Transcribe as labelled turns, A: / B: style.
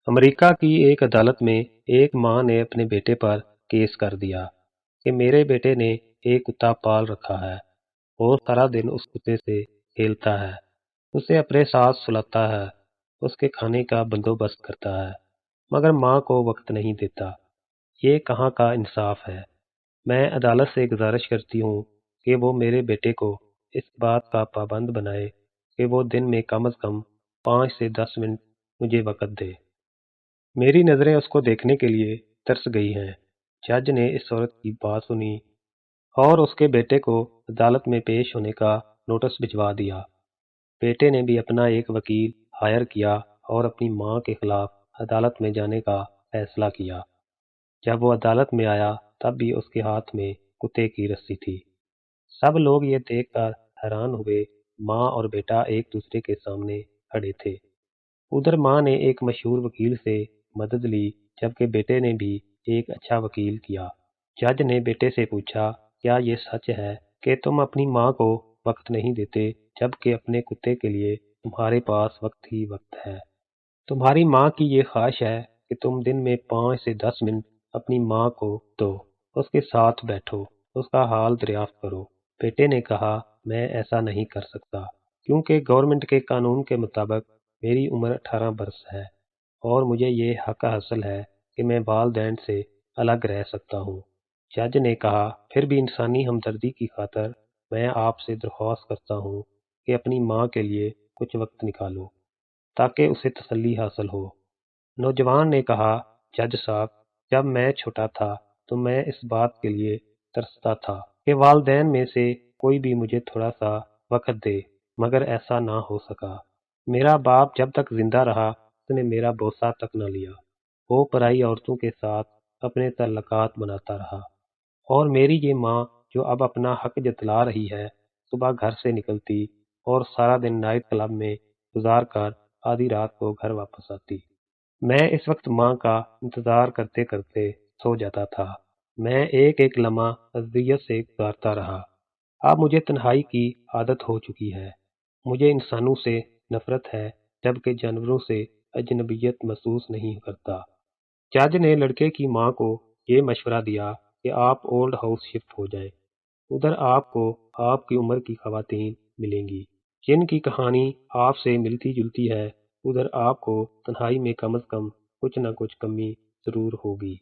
A: امریکہ کی ایک عدالت میں ایک ماں نے اپنے بیٹے پر کیس کر دیا کہ میرے بیٹے نے ایک کتا پال رکھا ہے اور سارا دن اس کتے سے کھیلتا ہے، اسے اپنے ساتھ سلاتا ہے، اس کے کھانے کا بندوبست کرتا ہے، مگر ماں کو وقت نہیں دیتا۔ یہ کہاں کا انصاف ہے؟ میں عدالت سے گزارش کرتی ہوں کہ وہ میرے بیٹے کو اس بات کا پابند بنائے کہ وہ دن میں کم از کم 5 سے 10 منٹ مجھے وقت دے۔ میری نظریں اس کو دیکھنے کے لیے ترس گئی ہیں۔ جج نے اس عورت کی بات سنی اور اس کے بیٹے کو عدالت میں پیش ہونے کا نوٹس بھجوا دیا۔ بیٹے نے بھی اپنا ایک وکیل ہائر کیا اور اپنی ماں کے خلاف عدالت میں جانے کا فیصلہ کیا۔ جب وہ عدالت میں آیا تب بھی اس کے ہاتھ میں کتے کی رسی تھی۔ سب لوگ یہ دیکھ کر حیران ہوئے، ماں اور بیٹا ایک دوسرے کے سامنے کھڑے تھے۔ ادھر ماں نے ایک مشہور وکیل سے مدد لی جبکہ بیٹے نے بھی ایک اچھا وکیل کیا۔ جج نے بیٹے سے پوچھا، کیا یہ سچ ہے کہ تم اپنی ماں کو وقت نہیں دیتے جبکہ اپنے کتے کے لیے تمہارے پاس وقت ہی وقت ہے؟ تمہاری ماں کی یہ خواہش ہے کہ تم دن میں 5 سے 10 منٹ اپنی ماں کو دو، اس کے ساتھ بیٹھو، اس کا حال دریافت کرو۔ بیٹے نے کہا، میں ایسا نہیں کر سکتا کیونکہ گورنمنٹ کے قانون کے مطابق میری عمر 18 برس ہے اور مجھے یہ حق حاصل ہے کہ میں والدین سے الگ رہ سکتا ہوں۔ جج نے کہا، پھر بھی انسانی ہمدردی کی خاطر میں آپ سے درخواست کرتا ہوں کہ اپنی ماں کے لیے کچھ وقت نکالو تاکہ اسے تسلی حاصل ہو۔ نوجوان نے کہا، جج صاحب، جب میں چھوٹا تھا تو میں اس بات کے لیے ترستا تھا کہ والدین میں سے کوئی بھی مجھے تھوڑا سا وقت دے، مگر ایسا نہ ہو سکا۔ میرا باپ جب تک زندہ رہا اس نے میرا بوسہ تک نہ لیا، وہ پرائی عورتوں کے ساتھ اپنے تعلقات بناتا رہا، اور میری یہ ماں جو اب اپنا حق جتلا رہی ہے، صبح گھر سے نکلتی اور سارا دن نائٹ کلب میں گزار کر آدھی رات کو گھر واپس آتی۔ میں اس وقت ماں کا انتظار کرتے کرتے سو جاتا تھا۔ میں ایک ایک لمحہ اذیت سے گزارتا رہا۔ اب مجھے تنہائی کی عادت ہو چکی ہے۔ مجھے انسانوں سے نفرت ہے جبکہ جانوروں سے اجنبیت محسوس نہیں کرتا۔ جج نے لڑکے کی ماں کو یہ مشورہ دیا کہ آپ اولڈ ہاؤس شفٹ ہو جائیں۔ ادھر آپ کو آپ کی عمر کی خواتین ملیں گی جن کی کہانی آپ سے ملتی جلتی ہے، ادھر آپ کو تنہائی میں کم از کم کچھ نہ کچھ کمی ضرور ہوگی۔